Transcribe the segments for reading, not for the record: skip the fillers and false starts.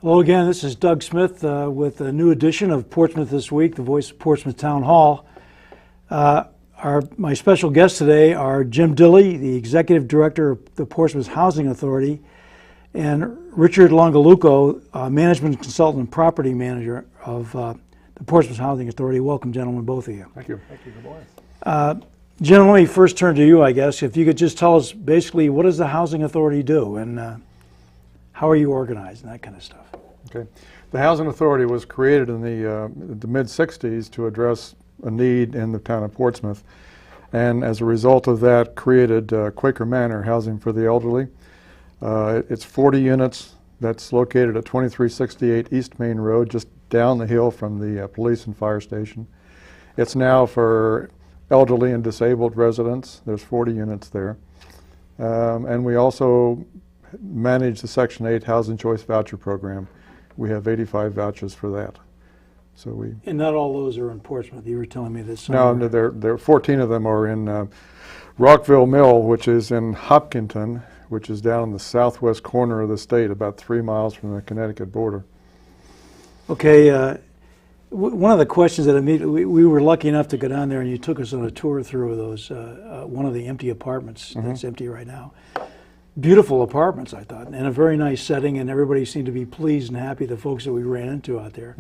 Hello again, this is Doug Smith with a new edition of Portsmouth This Week, the voice of Portsmouth Town Hall. My special guests today are Jim Dilley, the Executive Director of the Portsmouth Housing Authority, and Richard Longaluco, Management Consultant and Property Manager of the Portsmouth Housing Authority. Welcome, gentlemen, both of you. Thank you. Thank you. Good morning. Jim, let me first turn to you, I guess. If you could just tell us basically what does the Housing Authority do and how are you organized and that kind of stuff. Okay. The Housing Authority was created in the mid-'60s to address a need in the town of Portsmouth, and as a result of that created Quaker Manor Housing for the Elderly. It's 40 units that's located at 2368 East Main Road, just down the hill from the police and fire station. It's now for elderly and disabled residents. There's 40 units there. And we also manage the Section 8 Housing Choice Voucher Program. We have 85 vouchers for that. So we. And not all those are in Portsmouth. You were telling me this. No, there 14 of them are in Rockville Mill, which is in Hopkinton, which is down in the southwest corner of the state, about 3 miles from the Connecticut border. Okay. One of the questions that we were lucky enough to go down there, and you took us on a tour through those one of the empty apartments that's empty right now. Beautiful apartments, I thought, and a very nice setting, and everybody seemed to be pleased and happy, the folks that we ran into out there.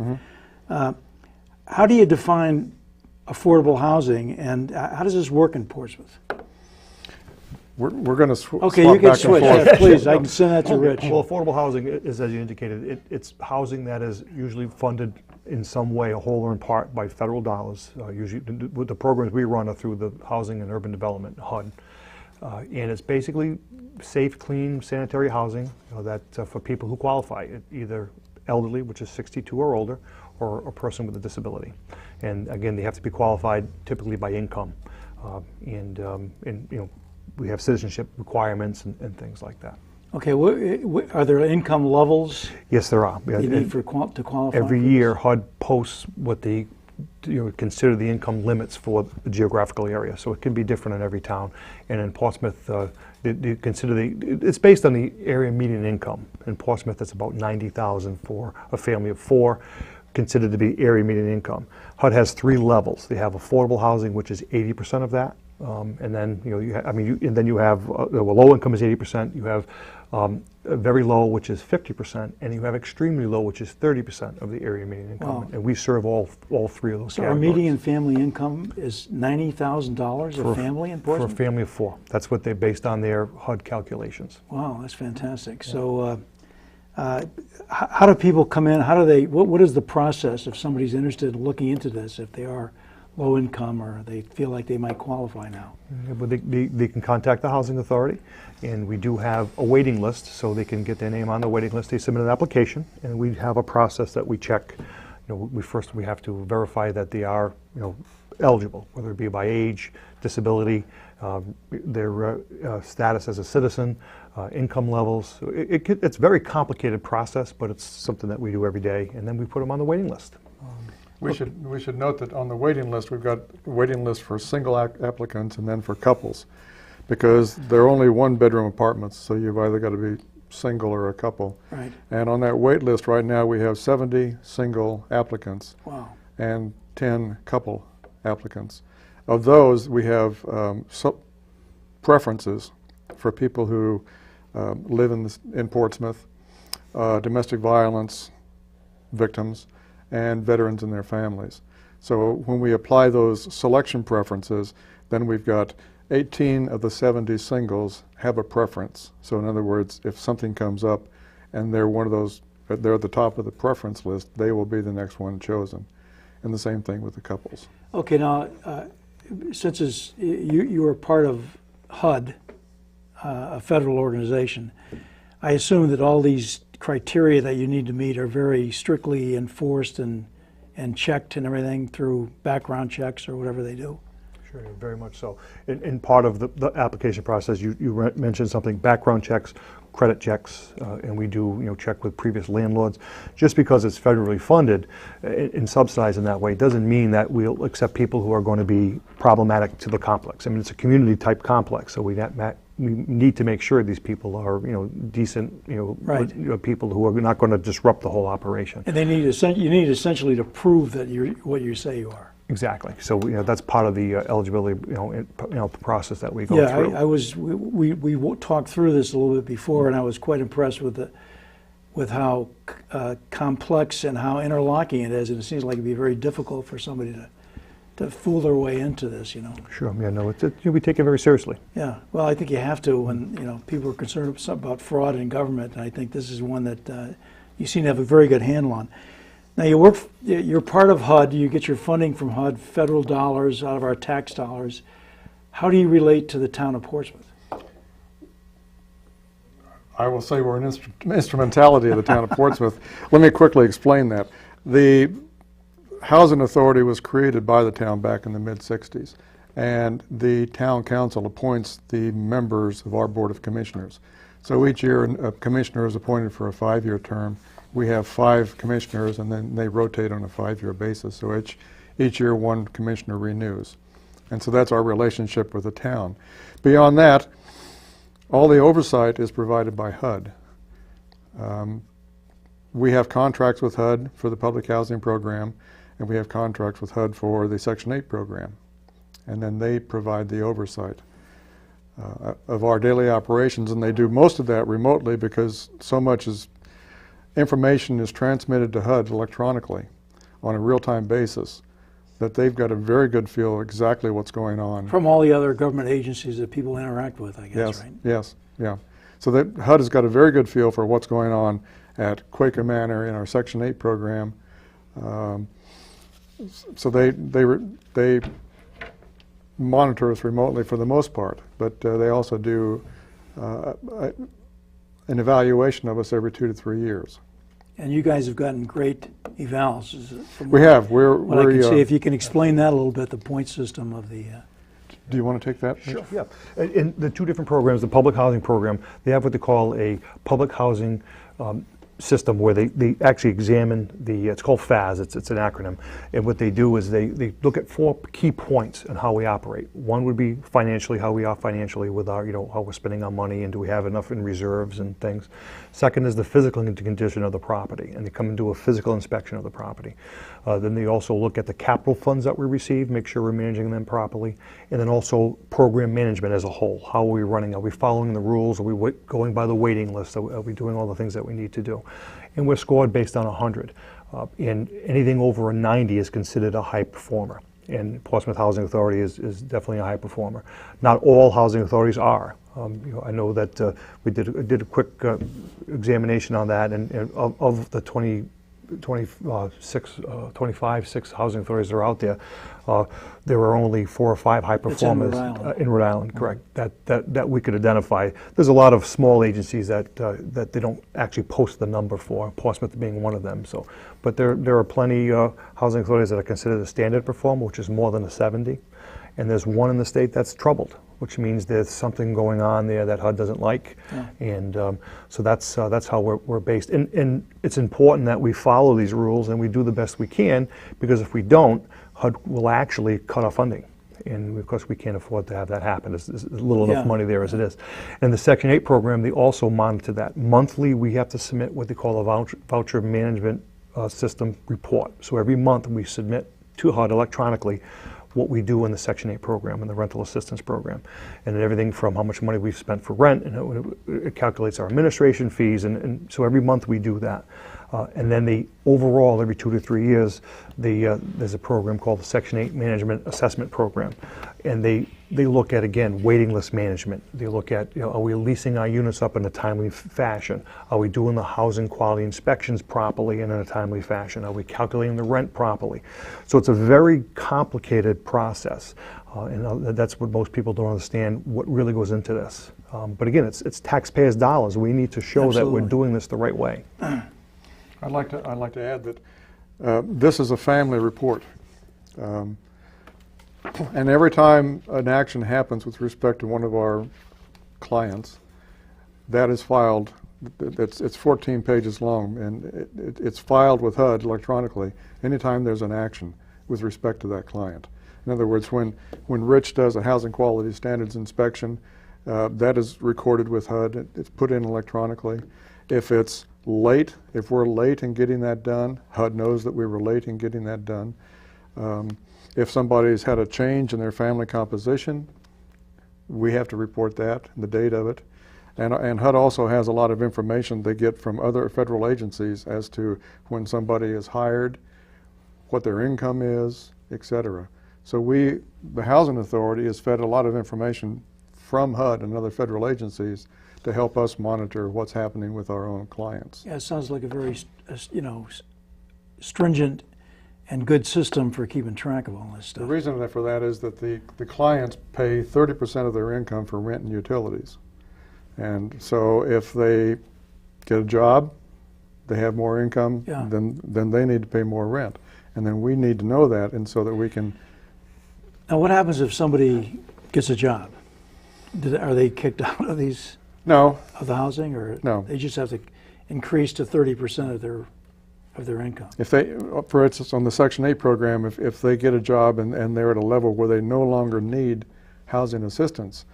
How do you define affordable housing, and how does this work in Portsmouth? We're going to swap okay, you can back switch. and forth. Yeah, please, I can send that to Rich. Well, affordable housing is, as you indicated, it's housing that is usually funded in some way, whole or in part, by federal dollars. Usually, with the programs we run are through the Housing and Urban Development, HUD. And it's basically safe, clean, sanitary housing that for people who qualify, either elderly, which is 62 or older, or a person with a disability. And again, they have to be qualified typically by income. And we have citizenship requirements and things like that. Okay, are there income levels? Yes, there are. You need to qualify. Every year, HUD posts what they consider the income limits for the geographical area. So it can be different in every town. And in Portsmouth, they consider it's based on the area median income. In Portsmouth, it's about $90,000 for a family of 4, considered to be area median income. HUD has 3 levels. They have affordable housing, which is 80% of that. And then you have low income is 80%. You have very low, which is 50%, and you have extremely low, which is 30% of the area median income. Wow. And we serve all 3 of those. So categories. our median family income is $90,000 a family in Portsmouth? For a family of 4. That's what they based on their HUD calculations. Wow, that's fantastic. Yeah. So how do people come in? How do they? What is the process if somebody's interested in looking into this, if they are low income or they feel like they might qualify now? Well, they can contact the Housing Authority, and we do have a waiting list, so they can get their name on the waiting list. They submit an application, and we have a process that we check. We have to verify that they are eligible, whether it be by age, disability, their status as a citizen, income levels. So it's a very complicated process, but it's something that we do every day, and then we put them on the waiting list. We should note that on the waiting list, we've got a waiting list for single applicants and then for couples, because they're only 1-bedroom apartments, so you've either got to be single or a couple. Right. And on that wait list right now, we have 70 single applicants. Wow. And 10 couple applicants. Of those, we have preferences for people who live in Portsmouth, domestic violence victims, and veterans and their families. So when we apply those selection preferences, then we've got 18 of the 70 singles have a preference. So in other words, if something comes up and they're one of those, they're at the top of the preference list, they will be the next one chosen. And the same thing with the couples. Okay, now, since you are part of HUD, a federal organization, I assume that all these criteria that you need to meet are very strictly enforced and checked and everything through background checks or whatever they do. Sure, very much so. In part of the application process, you mentioned something, background checks, credit checks, and we do check with previous landlords. Just because it's federally funded and subsidized in that way doesn't mean that we'll accept people who are going to be problematic to the complex. I mean, it's a community type complex, so we we need to make sure these people are, decent, Right. people who are not going to disrupt the whole operation. And they need you need essentially to prove that you're what you say you are. Exactly. So that's part of the eligibility, process that we go Yeah, through. we talked through this a little bit before, and I was quite impressed with how complex and how interlocking it is, and it seems like it'd be very difficult for somebody to fool their way into this, Sure. Yeah. No. We take it very seriously. Yeah. Well, I think you have to when people are concerned about fraud in government, and I think this is one that you seem to have a very good handle on. Now you're part of HUD. You get your funding from HUD, federal dollars out of our tax dollars. How do you relate to the town of Portsmouth? I will say we're an instrumentality of the town of Portsmouth. Let me quickly explain that. The Housing Authority was created by the town back in the mid-60s, and the town council appoints the members of our Board of Commissioners. So each year a commissioner is appointed for a 5-year term. We have 5 commissioners, and then they rotate on a 5-year basis. So each year one commissioner renews. And so that's our relationship with the town. Beyond that, all the oversight is provided by HUD. We have contracts with HUD for the public housing program, and we have contracts with HUD for the Section 8 program. And then they provide the oversight of our daily operations, and they do most of that remotely because so much information is transmitted to HUD electronically on a real-time basis that they've got a very good feel of exactly what's going on. From all the other government agencies that people interact with, I guess, Yes, right? yes, yeah. So that HUD has got a very good feel for what's going on at Quaker Manor in our Section 8 program. So they monitor us remotely for the most part, but they also do an evaluation of us every 2 to 3 years. And you guys have gotten great evals. We have. What I can see, if you can explain that a little bit, the point system of the. Do you want to take that? Sure. Yeah. In the 2 different programs, the public housing program, they have what they call a public housing system where they actually examine it's called FAS, it's an acronym, and what they do is they look at 4 key points on how we operate. One would be financially, how we are financially with our, how we're spending our money, and do we have enough in reserves and things. Second is the physical condition of the property, and they come and do a physical inspection of the property. Then they also look at the capital funds that we receive, make sure we're managing them properly, and then also program management as a whole. How are we running? Are we following the rules? Are we going by the waiting list? Are we doing all the things that we need to do? And we're scored based on 100. And anything over a 90 is considered a high performer. And Portsmouth Housing Authority is definitely a high performer. Not all housing authorities are. I know that we did a quick examination on that, and of the 25 housing authorities that are out there, there are only 4 or 5 high performers in Rhode Island, correct, that we could identify. There's a lot of small agencies that they don't actually post the number for, Portsmouth being one of them. So, but there are plenty housing authorities that are considered a standard performer, which is more than a 70, and there's one in the state that's troubled, which means there's something going on there that HUD doesn't like. Yeah. And so that's how we're based. And it's important that we follow these rules and we do the best we can, because if we don't, HUD will actually cut our funding. And of course we can't afford to have that happen. There's little enough money there as it is. And the Section 8 program, they also monitor that. Monthly we have to submit what they call a voucher management system report. So every month we submit to HUD electronically what we do in the Section 8 program and the rental assistance program, and everything from how much money we've spent for rent, and it calculates our administration fees, and so every month we do that. And then overall, every 2 to 3 years, there's a program called the Section 8 Management Assessment Program, and they look at, again, waiting list management. They look at, are we leasing our units up in a timely fashion? Are we doing the housing quality inspections properly and in a timely fashion? Are we calculating the rent properly? So it's a very complicated process, and that's what most people don't understand, what really goes into this. But again, it's taxpayers' dollars. We need to show that we're doing this the right way. I'd like to add that this is a family report. And every time an action happens with respect to one of our clients, that is filed. It's 14 pages long, and it's filed with HUD electronically anytime there's an action with respect to that client. In other words, when Rich does a housing quality standards inspection, That is recorded with HUD. It's put in electronically. If it's late, if we're late in getting that done, HUD knows that we were late in getting that done. If somebody's had a change in their family composition, we have to report that, the date of it. And HUD also has a lot of information they get from other federal agencies as to when somebody is hired, what their income is, etc. So the Housing Authority is fed a lot of information from HUD and other federal agencies to help us monitor what's happening with our own clients. Yeah, it sounds like a very, stringent and good system for keeping track of all this stuff. The reason for that is that the clients pay 30% of their income for rent and utilities. And so if they get a job, they have more income, Yeah. then they need to pay more rent. And then we need to know that, and so that we can... Now, what happens if somebody gets a job? Are they kicked out of No. of the housing, or No. they just have to increase to 30% of their income? If they, for instance, on the Section 8 program, if they get a job and they're at a level where they no longer need housing assistance,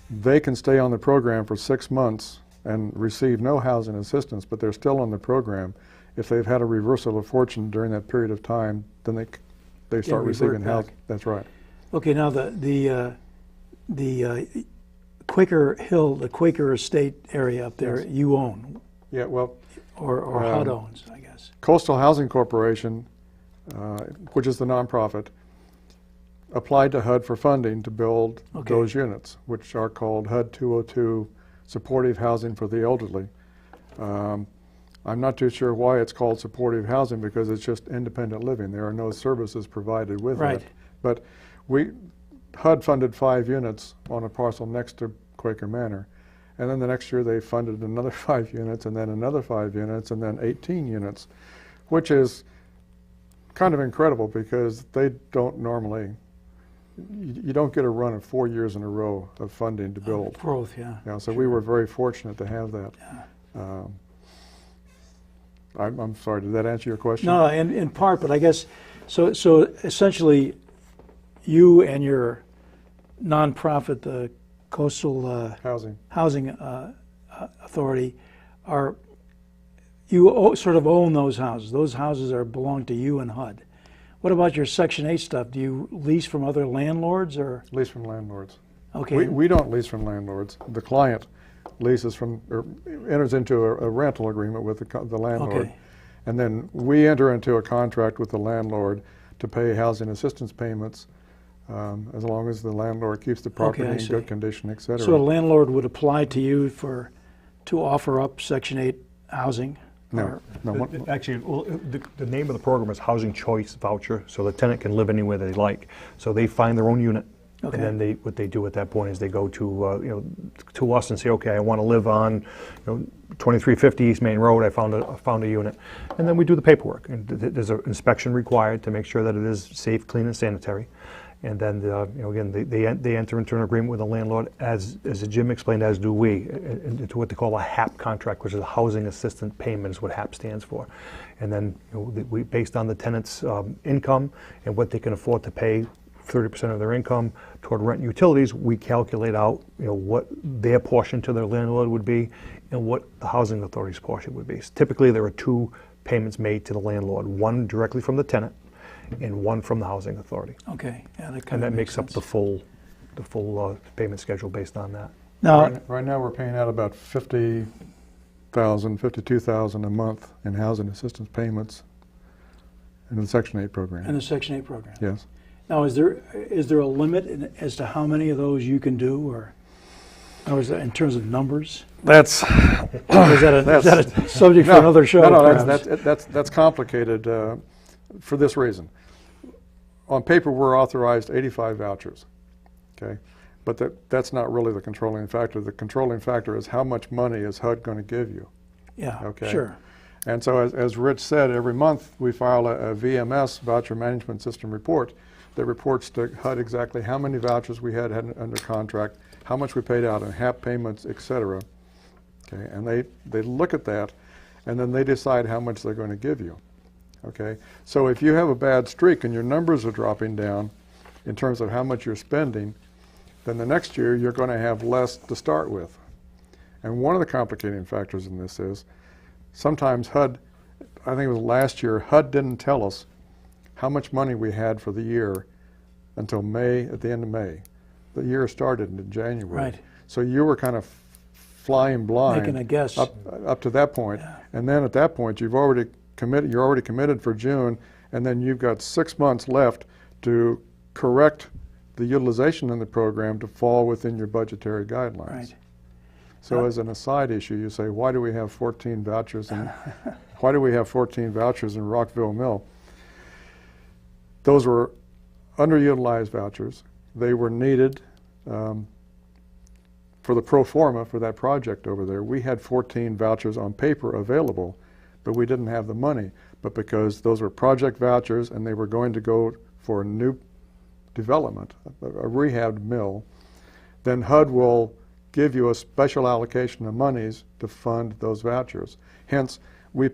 they can stay on the program for 6 months and receive no housing assistance, but they're still on the program. If they've had a reversal of fortune during that period of time, then they start receiving housing. That's right. Okay, now the Quaker Hill, the Quaker Estate area up there, Yes. you own, Yeah, well, or HUD owns, I guess. Coastal Housing Corporation, which is the nonprofit, applied to HUD for funding to build Okay. those units, which are called HUD 202 Supportive Housing for the Elderly. I'm not too sure why it's called supportive housing, because it's just independent living. There are no services provided with Right. it. But HUD funded 5 units on a parcel next to Quaker Manor. And then the next year they funded another 5 units, and then another 5 units, and then 18 units, which is kind of incredible because they don't normally, you don't get a run of 4 years in a row of funding to build. Growth, yeah. Yeah, so we were very fortunate to have that. Yeah. I'm sorry, did that answer your question? No, in part, but I guess, so essentially, you and your nonprofit, the Coastal Housing. Authority, you sort of own those houses. Those houses belong to you and HUD. What about your Section 8 stuff? Do you lease from other landlords, or? Lease from landlords. Okay. We don't lease from landlords. The client leases from, or enters into a rental agreement with the landlord. Okay. And then we enter into a contract with the landlord to pay housing assistance payments as long as the landlord keeps the property Okay, I in see. good condition, et cetera. So a landlord would apply to you to offer up Section 8 housing? No, Or- no. Actually, well, the name of the program is Housing Choice Voucher, so the tenant can live anywhere they like. So they find their own unit, Okay. and then what they do at that point is they go to to us and say, okay, I want to live on 2350 East Main Road. I found a unit, and then we do the paperwork. And there's an inspection required to make sure that it is safe, clean, and sanitary. And then, again, they enter into an agreement with the landlord, as Jim explained, as do we, into what they call a HAP contract, which is a Housing Assistance Payment, is what HAP stands for. And then, we, based on the tenant's income and what they can afford to pay, 30% of their income toward rent and utilities, we calculate out, what their portion to their landlord would be and what the Housing Authority's portion would be. So typically, there are 2 payments made to the landlord, one directly from the tenant, and one from the Housing Authority. Okay, yeah, that kind And of that makes up sense. the full payment schedule based on that. Now, Right now we're paying out about $50,000, $52,000 a month in housing assistance payments in the Section 8 program. in the Section 8 program. Yes. Now, is there a limit as to how many of those you can do, or is that in terms of numbers? That's Or is that a subject for another show? No, perhaps? that's complicated for this reason. On paper, we're authorized 85 vouchers, okay? But that's not really the controlling factor. The controlling factor is how much money is HUD going to give you, Yeah, okay? sure. And so as Rich said, every month we file a VMS, Voucher Management System report, that reports to HUD exactly how many vouchers we had under contract, how much we paid out in HAP payments, et cetera. Okay, and they look at that, and then they decide how much they're going to give you. Okay, so if you have a bad streak and your numbers are dropping down in terms of how much you're spending, then the next year you're going to have less to start with. And one of the complicating factors in this is sometimes HUD, I think it was last year, HUD didn't tell us how much money we had for the year until May, at the end of May. The year started in January. Right. So you were kind of flying blind. Making a guess. Up to that point. Yeah. And then at that point, you're already committed for June, and then you've got 6 months left to correct the utilization in the program to fall within your budgetary guidelines. Right. So as an aside issue, you say, why do we have 14 vouchers and why do we have 14 vouchers in Rockville Mill? Those were underutilized vouchers. They were needed for the pro forma for that project over there. We had 14 vouchers on paper available, but we didn't have the money. But because those were project vouchers and they were going to go for a new development, a rehabbed mill, then HUD will give you a special allocation of monies to fund those vouchers. Hence, we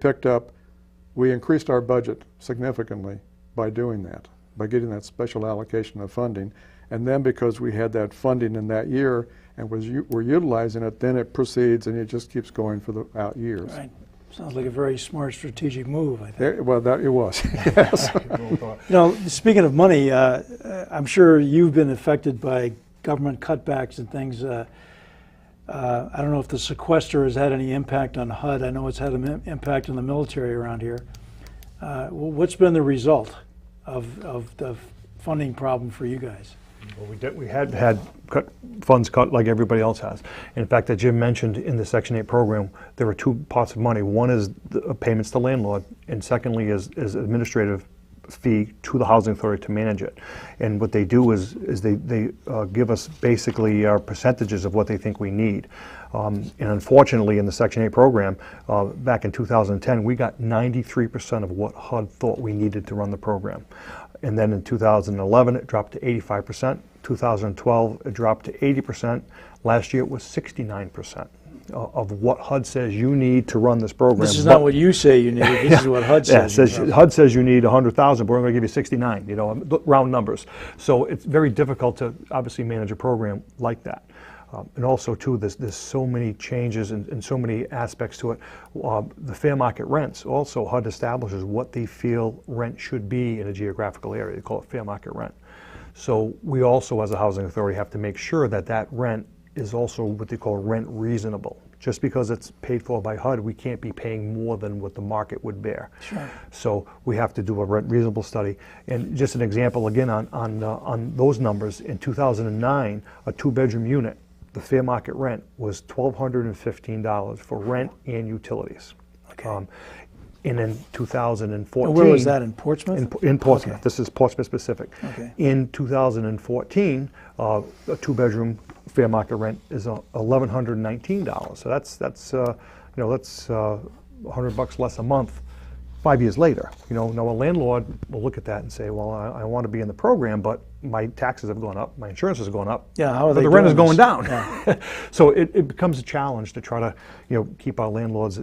increased our budget significantly by doing that, by getting that special allocation of funding. And then because we had that funding in that year and we're utilizing it, then it proceeds and it just keeps going for the out years. Right. Sounds like a very smart strategic move, I think. It was, yes. You know, speaking of money, I'm sure you've been affected by government cutbacks and things. I don't know if the sequester has had any impact on HUD. I know it's had an impact on the military around here. What's been the result of the funding problem for you guys? Well, we had funds cut like everybody else has. In fact, as Jim mentioned, in the Section 8 program, there are two pots of money. One is the payments to landlord, and secondly is administrative fee to the Housing Authority to manage it. And what they do is they give us basically our percentages of what they think we need. And unfortunately, in the Section 8 program, back in 2010, we got 93% of what HUD thought we needed to run the program. And then in 2011, it dropped to 85%. 2012, it dropped to 80%. Last year, it was 69% of what HUD says you need to run this program. This is not what you say you need. This is what HUD says. Yeah, HUD says you need 100,000, but we're going to give you 69. You know, round numbers. So it's very difficult to obviously manage a program like that. And also, too, there's so many changes and so many aspects to it. The fair market rents, also HUD establishes what they feel rent should be in a geographical area. They call it fair market rent. So we also, as a housing authority, have to make sure that that rent is also what they call rent reasonable. Just because it's paid for by HUD, we can't be paying more than what the market would bear. Sure. So we have to do a rent reasonable study. And just an example, again, on those numbers, in 2009, a two-bedroom unit, the fair market rent was $1,215 for rent and utilities. Okay. And in 2014... And where was that, in Portsmouth? In Portsmouth. Okay. This is Portsmouth specific. Okay. In 2014, a two-bedroom fair market rent is $1,119. So that's $100 less a month 5 years later. You know, now a landlord will look at that and say, well, I want to be in the program, but my taxes have gone up, my insurance has gone up. Yeah, how are but they the rent is doing going this? down. Yeah. So it becomes a challenge to try to, keep our landlords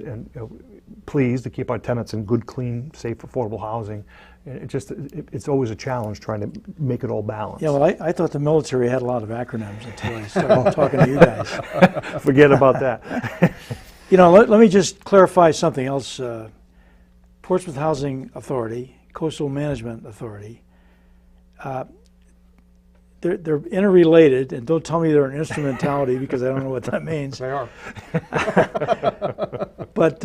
pleased, to keep our tenants in good, clean, safe, affordable housing. It's always a challenge trying to make it all balanced. Yeah, well, I thought the military had a lot of acronyms until I started talking to you guys. Forget about that. Let me just clarify something else. Portsmouth Housing Authority, Coastal Management Authority, they're interrelated, and don't tell me they're an instrumentality because I don't know what that means. They are. But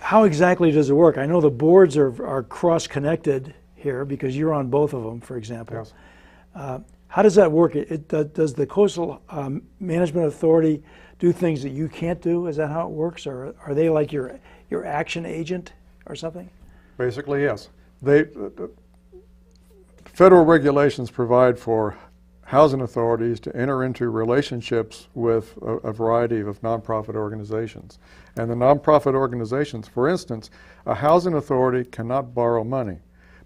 how exactly does it work? I know the boards are cross-connected here because you're on both of them, for example. Yes. How does that work? Does the Coastal Management Authority do things that you can't do? Is that how it works? Or are they like your action agent or something? Basically, yes. Federal regulations provide for housing authorities to enter into relationships with a variety of nonprofit organizations. And the nonprofit organizations, for instance, a housing authority cannot borrow money,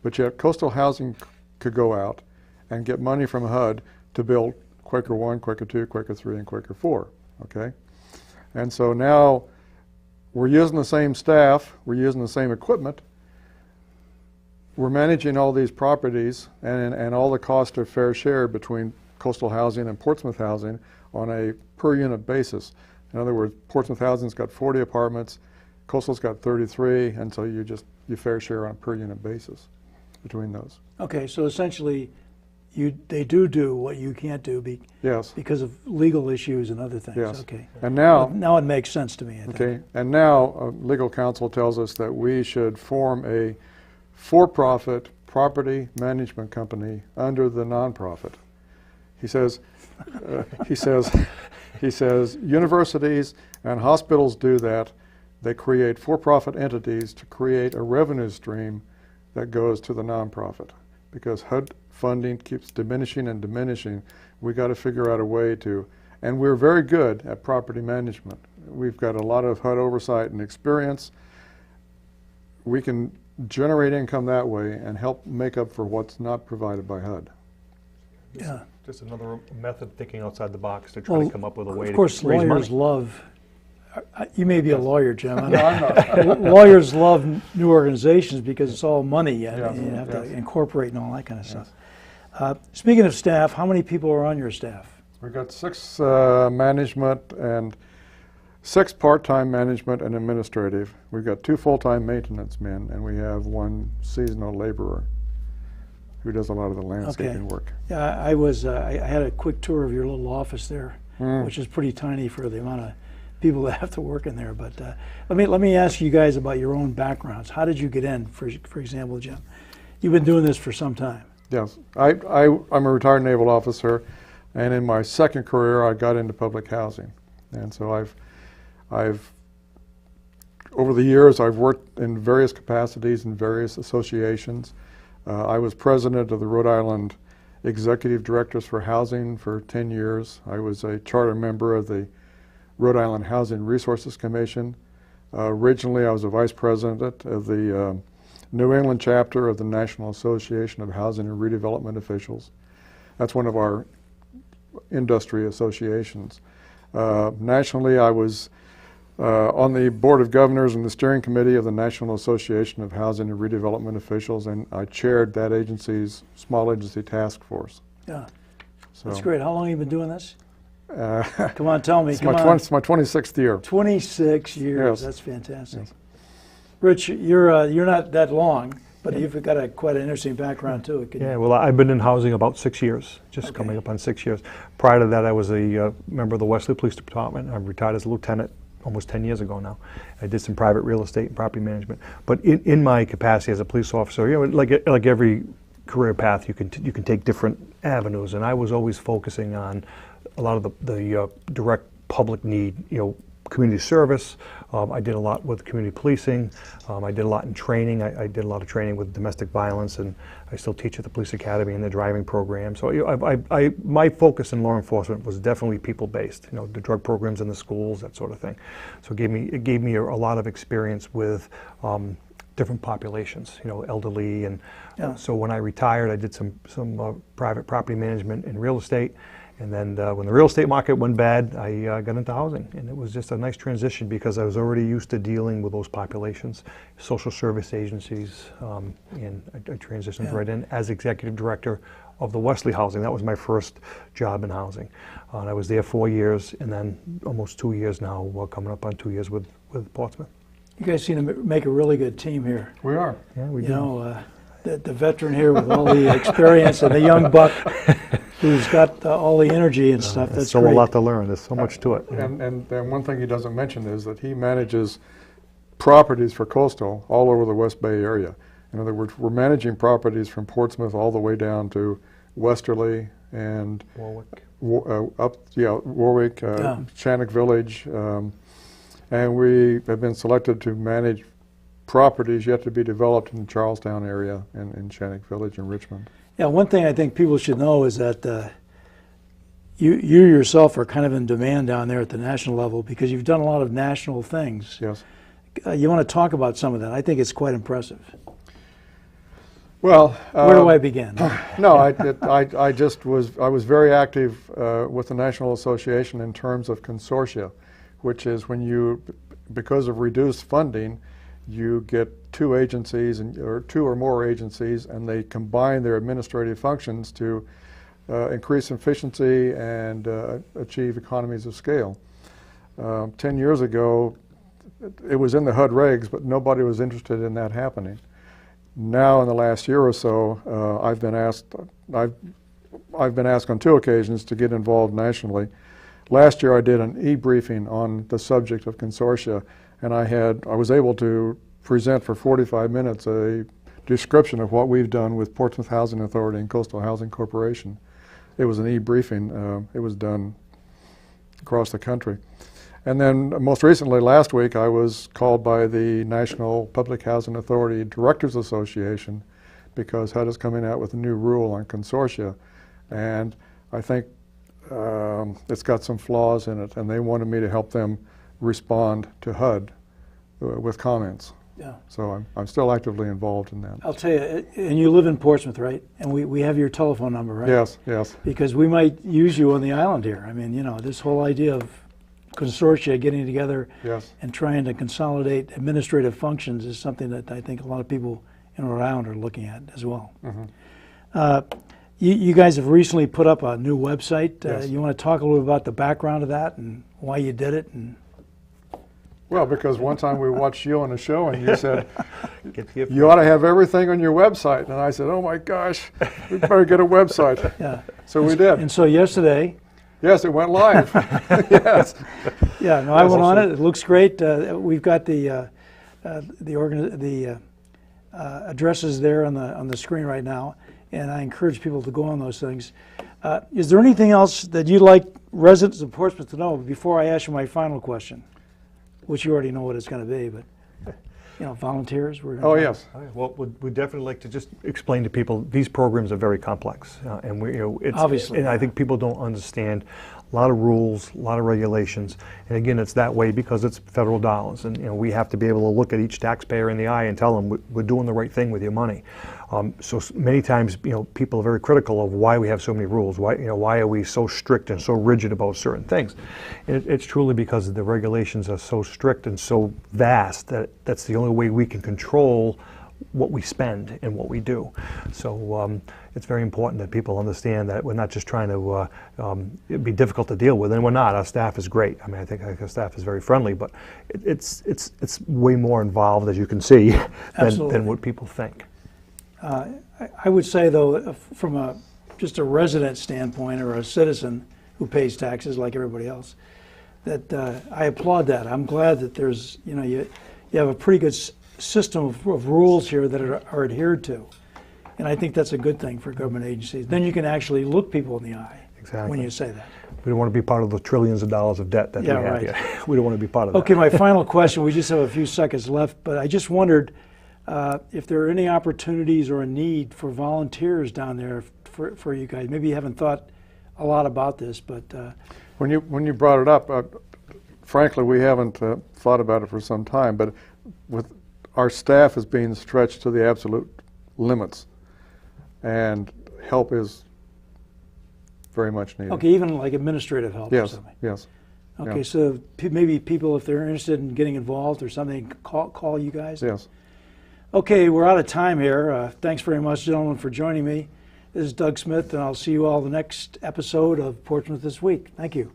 but yet coastal housing could go out and get money from HUD to build Quaker 1, Quaker 2, Quaker 3, and Quaker 4, okay? And so now we're using the same staff, we're using the same equipment, we're managing all these properties, and all the costs are fair share between coastal housing and Portsmouth housing on a per unit basis. In other words, Portsmouth housing's got 40 apartments, coastal's got 33, and so you fair share on a per unit basis between those. Okay, so essentially, they do what you can't do Yes. because of legal issues and other things. Yes. Okay. And now, Now it makes sense to me, I think. okay, and now legal counsel tells us that we should form a for-profit property management company under the nonprofit. He says, he says universities and hospitals do that. They create for-profit entities to create a revenue stream that goes to the nonprofit. Because HUD funding keeps diminishing and diminishing, we got to figure out a way to, and we're very good at property management. We've got a lot of HUD oversight and experience. We can generate income that way and help make up for what's not provided by HUD. Yeah. Just another method of thinking outside the box to try to come up with a way of course, to raise lawyers money. love, you may be a lawyer, Jim. No, I'm not. Lawyers love new organizations because it's all money and Yes, you have to yes. incorporate and all that kind of stuff. Speaking of staff, how many people are on your staff? We've got 6 management and 6 part-time management and administrative. We've got 2 full-time maintenance men, and we have 1 seasonal laborer who does a lot of the landscaping work. Yeah, I had a quick tour of your little office there, which is pretty tiny for the amount of people that have to work in there. But let me ask you guys about your own backgrounds. How did you get in, for example, Jim? You've been doing this for some time. Yes, I'm a retired naval officer, and in my second career, I got into public housing, and so I've over the years I've worked in various capacities in various associations. I was president of the Rhode Island Executive Directors for Housing for 10 years. I was a charter member of the Rhode Island Housing Resources Commission. Originally, I was a vice president of the New England chapter of the National Association of Housing and Redevelopment Officials. That's one of our industry associations. Nationally, I was on the Board of Governors and the steering committee of the National Association of Housing and Redevelopment Officials, and I chaired that agency's small agency task force. Yeah, So, that's great. How long have you been doing this? Come on, tell me. it's Come my, on. it's my 26th year. 26 years. Yes. That's fantastic. Yes. Rich, you're not that long, but you've got quite an interesting background too. Yeah, well, I've been in housing about 6 years, just coming up on 6 years. Prior to that, I was a member of the Wesley Police Department. I retired as a lieutenant almost 10 years ago now. I did some private real estate and property management. But in my capacity as a police officer, you know, like every career path, you can take different avenues, and I was always focusing on a lot of the direct public need, you know, community service. I did a lot with community policing. I did a lot in training. I did a lot of training with domestic violence, and I still teach at the police academy and the driving program. So you know, my focus in law enforcement was definitely people-based. You know, the drug programs in the schools, that sort of thing. So it gave me a lot of experience with different populations. You know, elderly, and so when I retired, I did some private property management and real estate. And then when the real estate market went bad, I got into housing. And it was just a nice transition because I was already used to dealing with those populations, social service agencies, and I transitioned right in as executive director of the Wesley Housing. That was my first job in housing. And I was there 4 years, and then almost 2 years now, coming up on 2 years with Portsmouth. You guys seem to make a really good team here. We are. Yeah, we You do. know, the veteran here with all the experience and the young buck who's got all the energy and stuff. That's still great. a lot to learn. There's so much to it. And one thing he doesn't mention is that he manages properties for coastal all over the West Bay area. In other words, we're managing properties from Portsmouth all the way down to Westerly and Warwick. Warwick, Shannock Village, and we have been selected to manage properties yet to be developed in the Charlestown area and in Shannock Village and Richmond. Yeah, one thing I think people should know is that you yourself are kind of in demand down there at the national level because you've done a lot of national things. Yes. You want to talk about some of that? I think it's quite impressive. Well, Where do I begin? No, I was very active with the National Association in terms of consortia, which is when you, because of reduced funding, you get two agencies or two or more agencies, and they combine their administrative functions to increase efficiency and achieve economies of scale. 10 years ago, it was in the HUD regs, but nobody was interested in that happening. Now, in the last year or so, I've been asked on 2 occasions to get involved nationally. Last year, I did an e-briefing on the subject of consortia, and I was able to present for 45 minutes a description of what we've done with Portsmouth Housing Authority and Coastal Housing Corporation. It was an e-briefing. It was done across the country. And then most recently, last week, I was called by the National Public Housing Authority Directors Association because HUD is coming out with a new rule on consortia. And I think it's got some flaws in it, and they wanted me to help them respond to HUD with comments. Yeah. So I'm still actively involved in that. I'll tell you, and you live in Portsmouth, right? And we have your telephone number, right? Yes, yes. Because we might use you on the island here. I mean, you know, this whole idea of consortia getting together Yes. and trying to consolidate administrative functions is something that I think a lot of people in Rhode Island are looking at as well. Mm-hmm. You guys have recently put up a new website. Yes. You want to talk a little bit about the background of that and why you did it? And Well, because one time we watched you on a show and you said, Get you ought to have everything on your website. And I said, oh my gosh, we better get a website. yeah. So we did. And so yesterday, Yes, it went live. Yes. yeah, no, I went on it. It looks great. We've got the addresses there on the screen right now, and I encourage people to go on those things. Is there anything else that you'd like residents of Portsmouth to know before I ask you my final question, which you already know what it's going to be, but you know, volunteers. Oh yes. All right, well, we'd definitely like to just explain to people these programs are very complex, and it's Obviously. And I think people don't understand a lot of rules, a lot of regulations, and again, it's that way because it's federal dollars, and we have to be able to look at each taxpayer in the eye and tell them we're doing the right thing with your money. So many times, people are very critical of why we have so many rules. Why are we so strict and so rigid about certain things? And it's truly because the regulations are so strict and so vast that that's the only way we can control what we spend and what we do. So it's very important that people understand that we're not just trying to be difficult to deal with, and we're not. Our staff is great. I mean, I think our staff is very friendly, but it's way more involved, as you can see, than what people think. I would say, though, from just a resident standpoint or a citizen who pays taxes like everybody else, that I applaud that. I'm glad that there's, you have a pretty good system of rules here that are adhered to. And I think that's a good thing for government agencies. Then you can actually look people in the eye when you say that. We don't want to be part of the trillions of dollars of debt that we have right. here. We don't want to be part of that. Okay, my final question, we just have a few seconds left, but I just wondered if there are any opportunities or a need for volunteers down there for you guys. Maybe you haven't thought a lot about this, but... When you brought it up, frankly, we haven't thought about it for some time, but with our staff is being stretched to the absolute limits, and help is very much needed. Okay, even like administrative help or something. Yes. Okay, yeah. so maybe people, if they're interested in getting involved or something, call you guys? Yes. Okay, we're out of time here. Thanks very much, gentlemen, for joining me. This is Doug Smith, and I'll see you all the next episode of Portsmouth This Week. Thank you.